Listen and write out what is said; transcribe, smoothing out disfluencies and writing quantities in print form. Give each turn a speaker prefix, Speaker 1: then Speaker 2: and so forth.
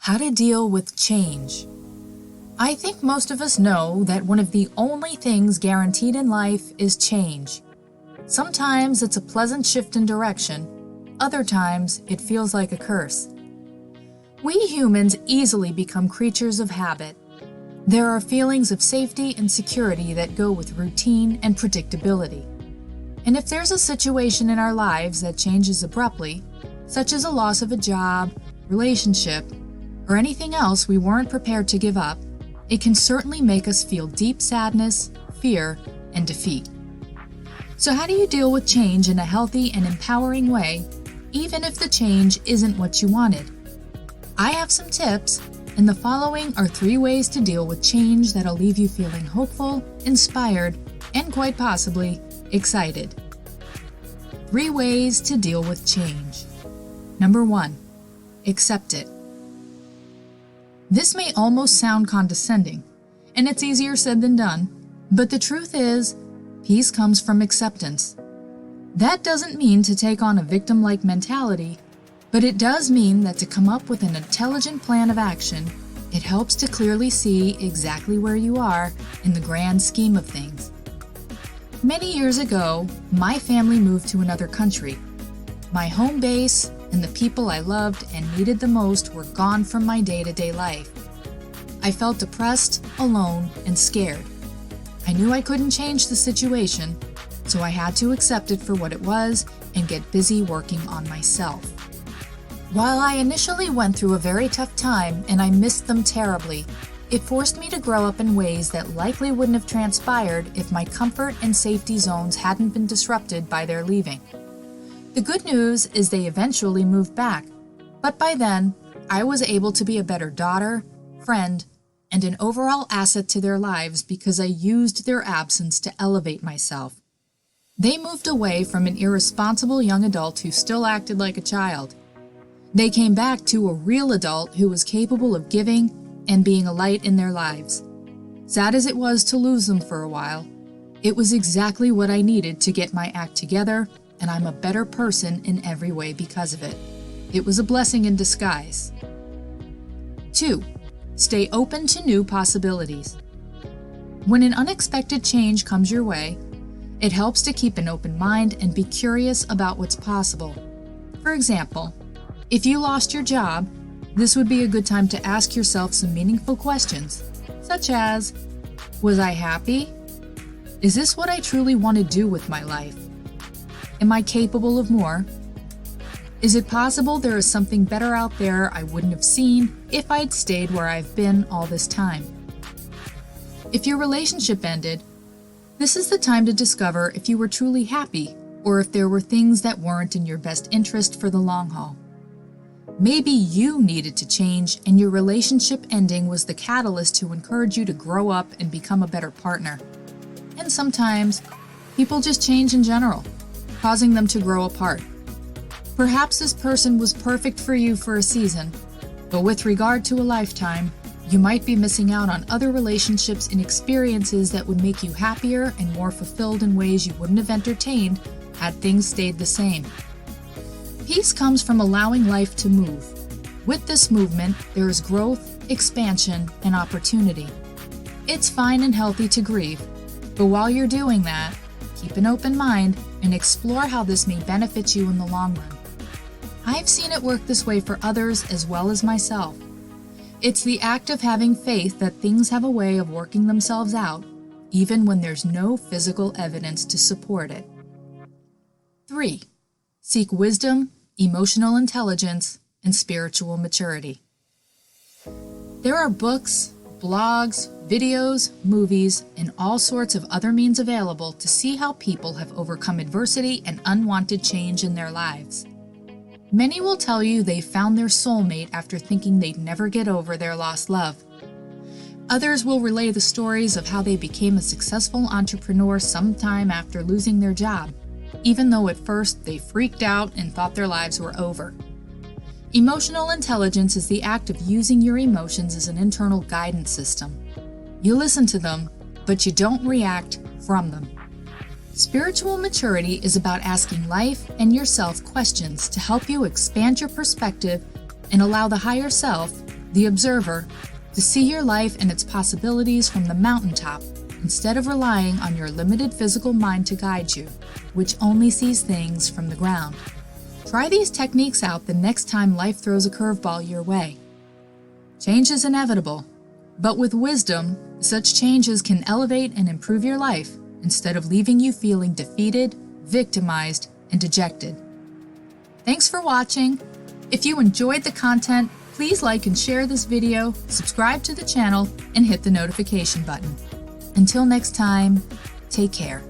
Speaker 1: How to deal with change. I think most of us know that one of the only things guaranteed in life is change. Sometimes it's a pleasant shift in direction, other times it feels like a curse. We humans easily become creatures of habit. There are feelings of safety and security that go with routine and predictability. And if there's a situation in our lives that changes abruptly, such as a loss of a job, relationship, or anything else we weren't prepared to give up, it can certainly make us feel deep sadness, fear, and defeat. So how do you deal with change in a healthy and empowering way, even if the change isn't what you wanted? I have some tips, and the following are 3 ways to deal with change that'll leave you feeling hopeful, inspired, and quite possibly excited. 3 ways to deal with change. Number 1, accept it. This may almost sound condescending, and it's easier said than done, but the truth is, peace comes from acceptance. That doesn't mean to take on a victim-like mentality, but it does mean that to come up with an intelligent plan of action, it helps to clearly see exactly where you are in the grand scheme of things. Many years ago, my family moved to another country. My home base and the people I loved and needed the most were gone from my day-to-day life. I felt depressed, alone, and scared. I knew I couldn't change the situation, so I had to accept it for what it was and get busy working on myself. While I initially went through a very tough time and I missed them terribly, it forced me to grow up in ways that likely wouldn't have transpired if my comfort and safety zones hadn't been disrupted by their leaving. The good news is they eventually moved back, but by then, I was able to be a better daughter, friend, and an overall asset to their lives because I used their absence to elevate myself. They moved away from an irresponsible young adult who still acted like a child. They came back to a real adult who was capable of giving and being a light in their lives. Sad as it was to lose them for a while, it was exactly what I needed to get my act together, and I'm a better person in every way because of it. It was a blessing in disguise. 2. Stay open to new possibilities. When an unexpected change comes your way, it helps to keep an open mind and be curious about what's possible. For example, if you lost your job, this would be a good time to ask yourself some meaningful questions, such as, was I happy? Is this what I truly want to do with my life? Am I capable of more? Is it possible there is something better out there I wouldn't have seen if I'd stayed where I've been all this time? If your relationship ended, this is the time to discover if you were truly happy or if there were things that weren't in your best interest for the long haul. Maybe you needed to change and your relationship ending was the catalyst to encourage you to grow up and become a better partner. And sometimes, people just change in general, causing them to grow apart. Perhaps this person was perfect for you for a season, but with regard to a lifetime, you might be missing out on other relationships and experiences that would make you happier and more fulfilled in ways you wouldn't have entertained had things stayed the same. Peace comes from allowing life to move. With this movement, there is growth, expansion, and opportunity. It's fine and healthy to grieve, but while you're doing that, keep an open mind and explore how this may benefit you in the long run. I've seen it work this way for others as well as myself. It's the act of having faith that things have a way of working themselves out, even when there's no physical evidence to support it. 3. Seek wisdom, emotional intelligence, and spiritual maturity. There are books, blogs, videos, movies, and all sorts of other means available to see how people have overcome adversity and unwanted change in their lives. Many will tell you they found their soulmate after thinking they'd never get over their lost love. Others will relay the stories of how they became a successful entrepreneur sometime after losing their job, even though at first they freaked out and thought their lives were over. Emotional intelligence is the act of using your emotions as an internal guidance system. You listen to them, but you don't react from them. Spiritual maturity is about asking life and yourself questions to help you expand your perspective and allow the higher self, the observer, to see your life and its possibilities from the mountaintop instead of relying on your limited physical mind to guide you, which only sees things from the ground. Try these techniques out the next time life throws a curveball your way. Change is inevitable, but with wisdom, such changes can elevate and improve your life instead of leaving you feeling defeated, victimized, and dejected. Thanks for watching. If you enjoyed the content, please like and share this video, subscribe to the channel, and hit the notification button. Until next time, take care.